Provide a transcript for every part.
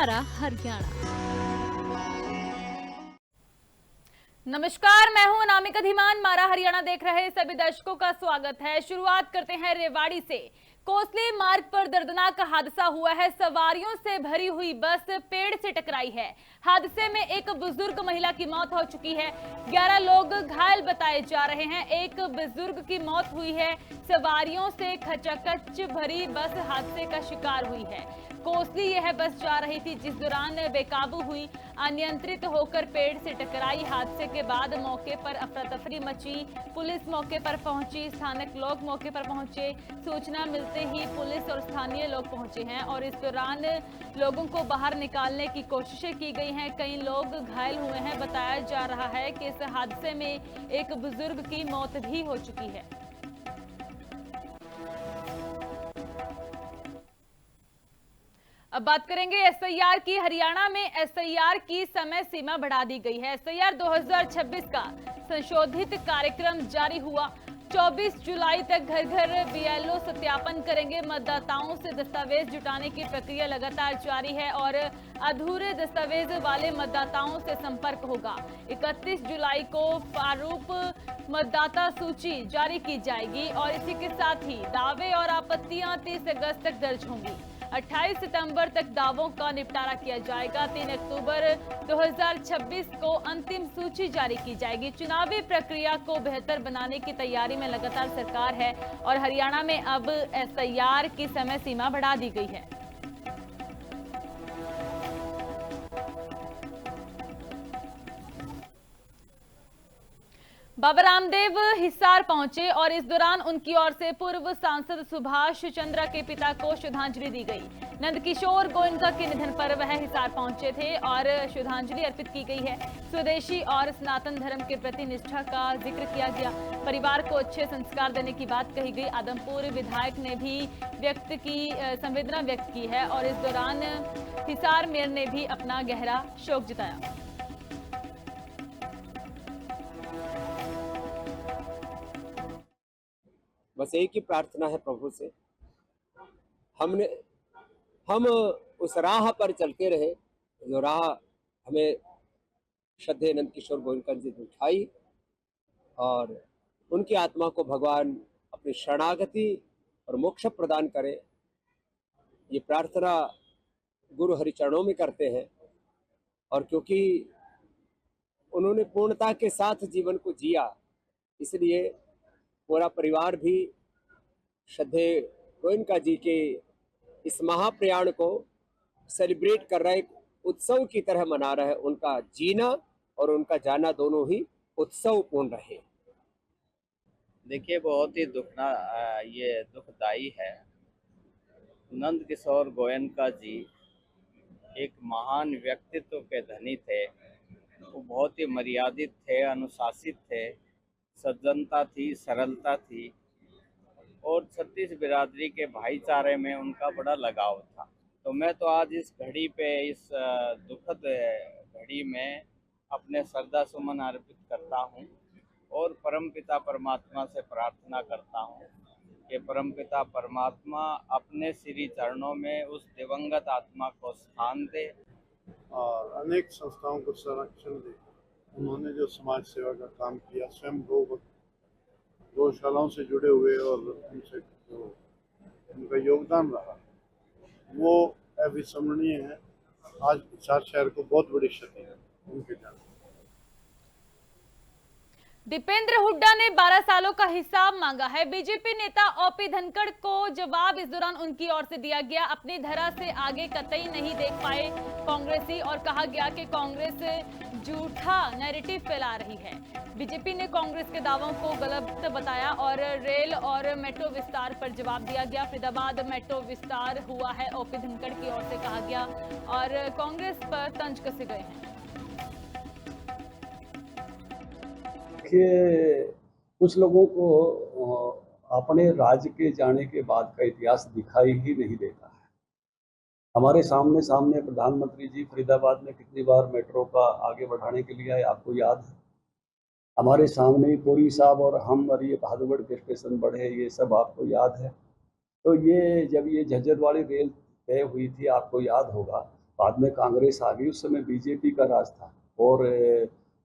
मारा हरियाणा। नमस्कार, मैं हूं अनामिका धीमान। मारा हरियाणा देख रहे सभी दर्शकों का स्वागत है। शुरुआत करते हैं रेवाड़ी से। कोसली मार्ग पर दर्दनाक हादसा हुआ है। सवारियों से भरी हुई बस पेड़ से टकराई है। हादसे में एक बुजुर्ग महिला की मौत हो चुकी है। 11 लोग घायल बताए जा रहे हैं। एक बुजुर्ग की मौत हुई है। सवारियों से खचाखच भरी बस हादसे का शिकार हुई है। कोसली यह बस जा रही थी, जिस दौरान बेकाबू हुई, अनियंत्रित होकर पेड़ से टकराई। हादसे के बाद मौके पर अफरा तफरी मची। पुलिस मौके पर पहुंची, स्थानीय लोग मौके पर पहुंचे। सूचना मिलते ही पुलिस और स्थानीय लोग पहुंचे हैं और इस दौरान लोगों को बाहर निकालने की कोशिशें की गई हैं। कई लोग घायल हुए हैं। बताया जा रहा है कि इस हादसे में एक बुजुर्ग की मौत भी हो चुकी है। अब बात करेंगे एसआईआर की। हरियाणा में एसआईआर की समय सीमा बढ़ा दी गई है। एसआईआर 2026 का संशोधित कार्यक्रम जारी हुआ। 24 जुलाई तक घर घर बीएलओ सत्यापन करेंगे। मतदाताओं से दस्तावेज जुटाने की प्रक्रिया लगातार जारी है और अधूरे दस्तावेज वाले मतदाताओं से संपर्क होगा। 31 जुलाई को प्रारूप मतदाता सूची जारी की जाएगी और इसी के साथ ही दावे और आपत्तियां 30 अगस्त तक दर्ज होंगी। 28 सितंबर तक दावों का निपटारा किया जाएगा। 3 अक्टूबर 2026 को अंतिम सूची जारी की जाएगी। चुनावी प्रक्रिया को बेहतर बनाने की तैयारी में लगातार सरकार है और हरियाणा में अब एसआईआर की समय सीमा बढ़ा दी गई है। बाबा रामदेव हिसार पहुंचे और इस दौरान उनकी ओर से पूर्व सांसद सुभाष चंद्रा के पिता को श्रद्धांजलि दी गई। नंदकिशोर गोयनका के निधन पर वह हिसार पहुंचे थे और श्रद्धांजलि अर्पित की गई है। स्वदेशी और सनातन धर्म के प्रति निष्ठा का जिक्र किया गया। परिवार को अच्छे संस्कार देने की बात कही गई। आदमपुर विधायक ने भी संवेदना व्यक्त की है और इस दौरान हिसार मेयर ने भी अपना गहरा शोक जताया। बस एक ही प्रार्थना है प्रभु से, हम उस राह पर चलते रहे जो राह हमें श्रद्धेय नंदकिशोर गोयनका जी ने दिखाई और उनकी आत्मा को भगवान अपनी शरणागति और मोक्ष प्रदान करे। ये प्रार्थना गुरु हरिचरणों में करते हैं और क्योंकि उन्होंने पूर्णता के साथ जीवन को जिया, इसलिए पूरा परिवार भी श्रद्धेय गोयनका जी के इस महाप्रयाण को सेलिब्रेट कर रहा है, एक उत्सव की तरह मना रहा है। उनका जीना और उनका जाना दोनों ही उत्सवपूर्ण रहे। देखिए, बहुत ही ये दुखदाई है। नंदकिशोर गोयनका जी एक महान व्यक्तित्व के धनी थे। वो बहुत ही मर्यादित थे, अनुशासित थे, सज्जनता थी, सरलता थी और छत्तीस बिरादरी के भाईचारे में उनका बड़ा लगाव था। तो मैं तो आज इस घड़ी पे, इस दुखद घड़ी में अपने श्रद्धा सुमन अर्पित करता हूँ और परमपिता परमात्मा से प्रार्थना करता हूँ कि परमपिता परमात्मा अपने श्री चरणों में उस दिवंगत आत्मा को स्थान दे और अनेक संस्थाओं को संरक्षण दे। उन्होंने जो समाज सेवा का काम किया, स्वयं गौशालाओं से जुड़े हुए और उनसे जो उनका योगदान रहा वो अविस्मरणीय है। आज हिसार शहर को बहुत बड़ी क्षति है उनके जाने। दीपेंद्र हुड्डा ने 12 सालों का हिसाब मांगा है। बीजेपी नेता ओपी धनखड़ को जवाब इस दौरान उनकी ओर से दिया गया। अपनी धरा से आगे कतई नहीं देख पाए कांग्रेसी और कहा गया कि कांग्रेस झूठा नैरेटिव फैला रही है। बीजेपी ने कांग्रेस के दावों को गलत बताया और रेल और मेट्रो विस्तार पर जवाब दिया गया। फरीदाबाद मेट्रो विस्तार हुआ है, ओपी धनखड़ की ओर से कहा गया और कांग्रेस पर तंज कसे गए हैं। कुछ लोगों को अपने राज्य के जाने के बाद का इतिहास दिखाई ही नहीं देता है। हमारे सामने प्रधानमंत्री जी फरीदाबाद में कितनी बार मेट्रो का आगे बढ़ाने के लिए आए, आपको याद है। हमारे सामने पुरी साहब और हम और ये बहादुरगढ़ के स्टेशन बढ़े, ये सब आपको याद है। तो ये जब ये झज्जर वाली रेल तय हुई थी, आपको याद होगा, बाद में कांग्रेस आ गई, उस समय बीजेपी का राज था और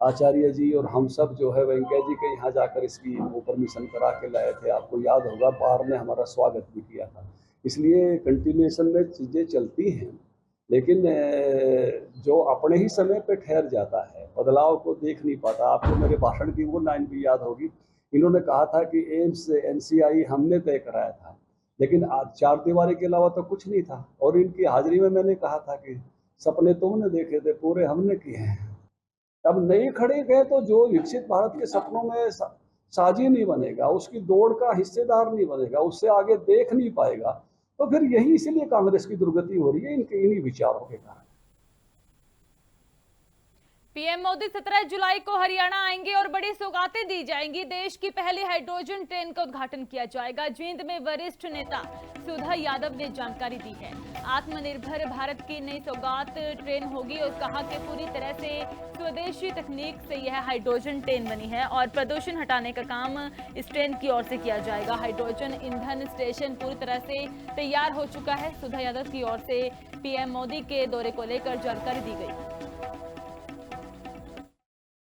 आचार्य जी और हम सब जो है वेंकैया जी के यहाँ जाकर इसकी वो परमिशन करा के लाए थे। आपको याद होगा, बाहर ने हमारा स्वागत भी किया था। इसलिए कंटिन्यूएशन में चीज़ें चलती हैं, लेकिन जो अपने ही समय पे ठहर जाता है, बदलाव को देख नहीं पाता। आपको मेरे भाषण की वो लाइन भी याद होगी, इन्होंने कहा था कि एम्स एनसीआई हमने तय कराया था, लेकिन आज चार दीवारी के अलावा तो कुछ नहीं था। और इनकी हाजिरी में मैंने कहा था कि सपने तुमने देखे थे, पूरे हमने किए हैं। अब नहीं खड़े गए तो जो विकसित भारत के सपनों में साझी नहीं बनेगा, उसकी दौड़ का हिस्सेदार नहीं बनेगा, उससे आगे देख नहीं पाएगा, तो फिर यही इसीलिए कांग्रेस की दुर्गति हो रही है, इन्हीं विचारों के कारण। पीएम मोदी 17 जुलाई को हरियाणा आएंगे और बड़ी सौगातें दी जाएंगी। देश की पहली हाइड्रोजन ट्रेन का उद्घाटन किया जाएगा। जींद में वरिष्ठ नेता सुधा यादव ने जानकारी दी है। आत्मनिर्भर भारत की नई सौगात ट्रेन होगी और कहा कि पूरी तरह से स्वदेशी तकनीक से यह हाइड्रोजन ट्रेन बनी है और प्रदूषण हटाने का काम इस ट्रेन की ओर से किया जाएगा। हाइड्रोजन ईंधन स्टेशन पूरी तरह से तैयार हो चुका है। सुधा यादव की ओर से पीएम मोदी के दौरे को लेकर जानकारी दी गई।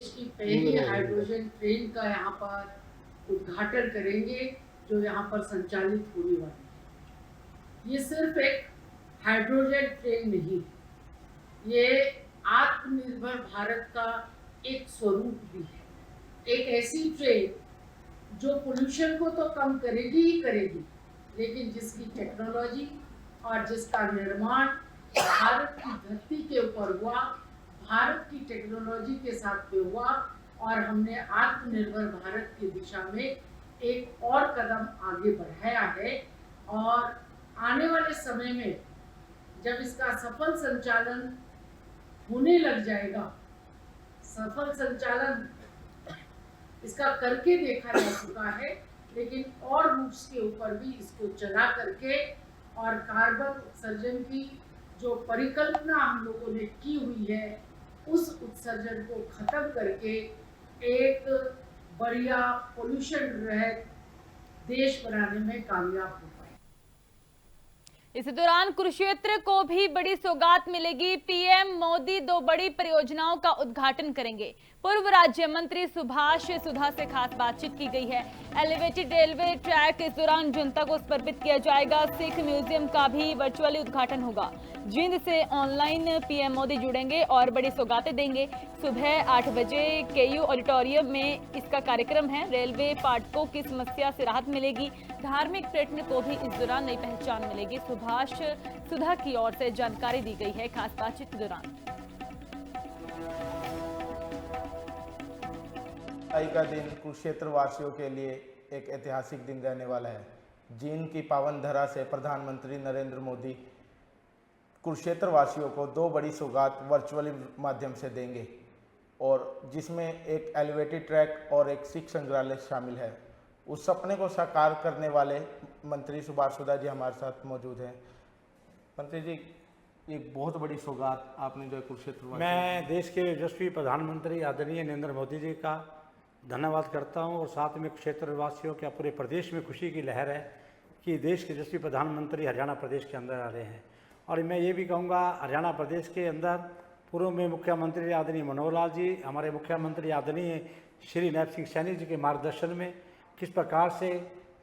की पहली हाइड्रोजन ट्रेन का यहाँ पर उद्घाटन करेंगे, जो यहाँ पर संचालित होने वाली है। ये सिर्फ एक हाइड्रोजन ट्रेन नहीं, ये आत्मनिर्भर भारत का एक स्वरूप भी है। एक ऐसी ट्रेन जो पोल्यूशन को तो कम करेगी ही करेगी, लेकिन जिसकी टेक्नोलॉजी और जिसका निर्माण भारत की धरती के ऊपर हुआ, भारत की टेक्नोलॉजी के साथ में हुआ और हमने आत्मनिर्भर भारत की दिशा में एक और कदम आगे बढ़ाया है। और आने वाले समय में जब इसका सफल संचालन होने लग जाएगा, सफल संचालन इसका करके देखा जा चुका है, लेकिन और रूट्स के ऊपर भी इसको चला करके और कार्बन उत्सर्जन की जो परिकल्पना हम लोगों ने की हुई है, उस उत्सर्जन को खत्म करके एक बढ़िया पोल्यूशन रहित देश बनाने में कामयाब हो पाए। इसी दौरान कुरुक्षेत्र को भी बड़ी सौगात मिलेगी। पीएम मोदी 2 बड़ी परियोजनाओं का उद्घाटन करेंगे। पूर्व राज्य मंत्री सुभाष सुधा से खास बातचीत की गई है। एलिवेटेड रेलवे ट्रैक इस दौरान जनता को समर्पित किया जाएगा। सिख म्यूजियम का भी वर्चुअली उद्घाटन होगा। जींद से ऑनलाइन पीएम मोदी जुड़ेंगे और बड़ी सौगातें देंगे। सुबह 8 बजे केयू ऑडिटोरियम में इसका कार्यक्रम है। रेलवे फाटकों की समस्या से राहत मिलेगी। धार्मिक पर्यटन को भी इस दौरान नई पहचान मिलेगी। सुभाष सुधा की ओर से जानकारी दी गई है खास बातचीत के दौरान। आज का दिन कुरुक्षेत्र वासियों के लिए एक ऐतिहासिक दिन रहने वाला है। जींद की पावन धरा से प्रधानमंत्री नरेंद्र मोदी कुरुक्षेत्र वासियों को 2 बड़ी सौगात वर्चुअली माध्यम से देंगे, और जिसमें एक एलिवेटेड ट्रैक और एक सिख संग्रहालय शामिल है। उस सपने को साकार करने वाले मंत्री सुभाष सुधा जी हमारे साथ मौजूद हैं। मंत्री जी, एक बहुत बड़ी सौगात आपने जो कुरुक्षेत्र, मैं देश के यशस्वी प्रधानमंत्री आदरणीय नरेंद्र मोदी जी का धन्यवाद करता हूं और साथ में क्षेत्र वासियों के पूरे प्रदेश में खुशी की लहर है कि देश के यशस्वी प्रधानमंत्री हरियाणा प्रदेश के अंदर आ रहे हैं। और मैं ये भी कहूँगा, हरियाणा प्रदेश के अंदर पूर्व में मुख्यमंत्री आदरणीय मनोहर लाल जी, हमारे मुख्यमंत्री आदरणीय श्री नैब सिंह सैनी जी के मार्गदर्शन में किस प्रकार से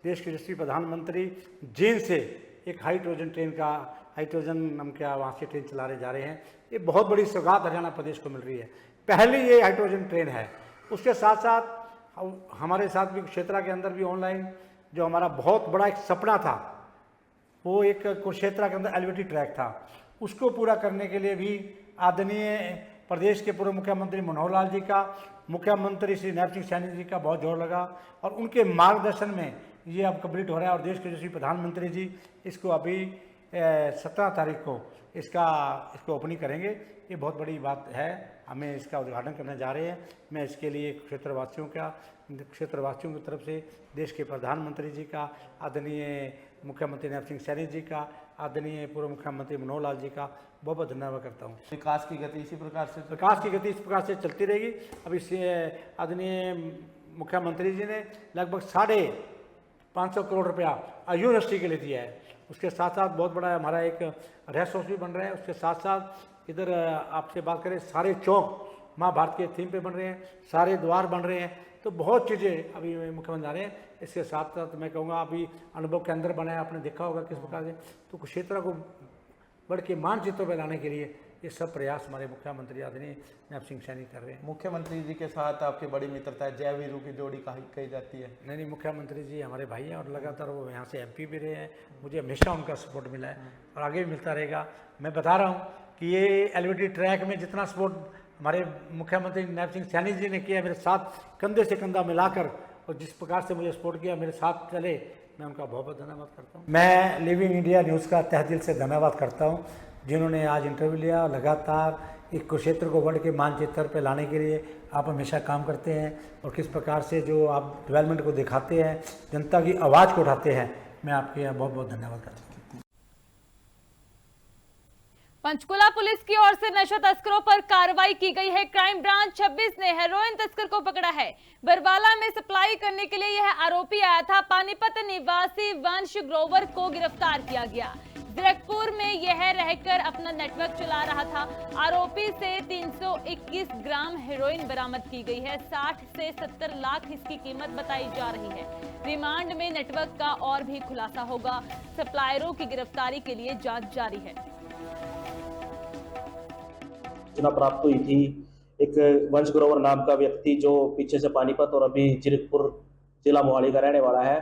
देश के यशस्वी प्रधानमंत्री जींद से एक हाइड्रोजन ट्रेन का, हाइड्रोजन नाम का वहाँ से ट्रेन चलाने जा रहे हैं। ये बहुत बड़ी सौगात हरियाणा प्रदेश को मिल रही है। पहली ये हाइड्रोजन ट्रेन है। उसके साथ साथ हमारे साथ भी क्षेत्र के अंदर भी ऑनलाइन जो हमारा बहुत बड़ा एक सपना था, वो एक कुरुक्षेत्र के अंदर एलिवेटेड ट्रैक था, उसको पूरा करने के लिए भी आदरणीय प्रदेश के पूर्व मुख्यमंत्री मनोहर लाल जी का, मुख्यमंत्री श्री नैब सिंह सैनी जी का बहुत जोर लगा और उनके मार्गदर्शन में ये अब कंप्लीट हो रहा है। और देश के यशस्वी प्रधानमंत्री जी इसको अभी 17 तारीख को इसको ओपनिंग करेंगे। ये बहुत बड़ी बात है, हमें इसका उद्घाटन करने जा रहे हैं। मैं इसके लिए क्षेत्रवासियों की तरफ से देश के प्रधानमंत्री जी का, आदरणीय मुख्यमंत्री नैब सिंह सैनी जी का, आदरणीय पूर्व मुख्यमंत्री मनोहर लाल जी का बहुत बहुत धन्यवाद करता हूँ। विकास की गति इसी प्रकार से चलती रहेगी। अभी आदरणीय मुख्यमंत्री जी ने लगभग 550 करोड़ रुपया यूनिवर्सिटी के लिए दिया है। उसके साथ साथ बहुत बड़ा हमारा एक रेस्ट हाउस भी बन रहा है। उसके साथ साथ इधर आपसे बात करें, सारे चौक महाभारत के थीम पे बन रहे हैं, सारे द्वार बन रहे हैं, तो बहुत चीज़ें अभी मुख्यमंत्री आ रहे हैं। इसके साथ साथ मैं कहूँगा अभी अनुभव के अंदर बनाया, आपने देखा होगा किस प्रकार से, तो कुरुक्षेत्र को बढ़ के मानचित्र पर लाने के लिए ये सब प्रयास हमारे मुख्यमंत्री आदरणीय नैब सिंह सैनी कर रहे हैं। मुख्यमंत्री जी के साथ आपकी बड़ी मित्रता है, जय वीरू की जोड़ी कही जाती है। नहीं, मुख्यमंत्री जी हमारे भाई हैं और लगातार वो यहाँ से MP भी रहे हैं, मुझे हमेशा उनका सपोर्ट मिला है और आगे भी मिलता रहेगा। मैं बता रहा हूँ कि ये LVD ट्रैक में जितना सपोर्ट हमारे मुख्यमंत्री नैब सिंह सैनी जी ने किया, मेरे साथ कंधे से कंधा मिलाकर, और जिस प्रकार से मुझे सपोर्ट किया, मेरे साथ चले, मैं उनका बहुत बहुत धन्यवाद करता हूँ। मैं लिविंग इंडिया न्यूज़ का तहे दिल से धन्यवाद करता हूँ, जिन्होंने आज इंटरव्यू लिया। लगातार एक कुरुक्षेत्र को वर्ल्ड के मानचित्र पर लाने के लिए आप हमेशा काम करते हैं और किस प्रकार से जो आप डेवलपमेंट को दिखाते हैं, जनता की आवाज़ को उठाते हैं, मैं आपके यहाँ बहुत बहुत धन्यवाद करता हूँ। पंचकुला पुलिस की ओर से नशा तस्करों पर कार्रवाई की गई है। क्राइम ब्रांच 26 ने हेरोइन तस्कर को पकड़ा है। बरवाला में सप्लाई करने के लिए यह आरोपी आया था। पानीपत निवासी वंश ग्रोवर को गिरफ्तार किया गया। जीरकपुर में यह रहकर अपना नेटवर्क चला रहा था। आरोपी से 321 ग्राम हेरोइन बरामद की गई है। 60 से 70 लाख इसकी कीमत बताई जा रही है। रिमांड में नेटवर्क का और भी खुलासा होगा। सप्लायरों की गिरफ्तारी के लिए जांच जारी है। सूचना प्राप्त हुई थी, एक वंश ग्रोवर नाम का व्यक्ति जो पीछे से पानीपत और अभी जीरकपुर जिला मोहाली का रहने वाला है,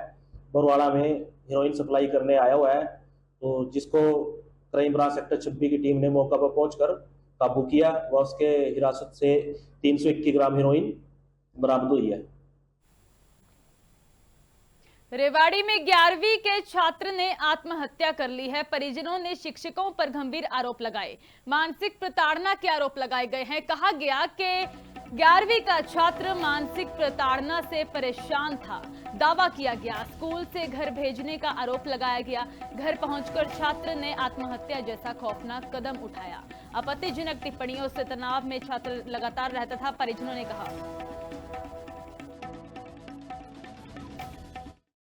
बरवाड़ा में हेरोइन सप्लाई करने आया हुआ है, तो जिसको क्राइम ब्रांच सेक्टर 26 की टीम ने मौका पर पहुंचकर काबू किया व उसके हिरासत से 321 ग्राम हेरोइन बरामद हुई है। रेवाड़ी में 11वीं के छात्र ने आत्महत्या कर ली है। परिजनों ने शिक्षकों पर गंभीर आरोप लगाए। मानसिक प्रताड़ना के आरोप लगाए गए हैं। कहा गया कि 11वीं का छात्र मानसिक प्रताड़ना से परेशान था। दावा किया गया स्कूल से घर भेजने का आरोप लगाया गया। घर पहुंचकर छात्र ने आत्महत्या जैसा खौफनाक कदम उठाया। आपत्तिजनक टिप्पणियों से तनाव में छात्र लगातार रहता था। परिजनों ने कहा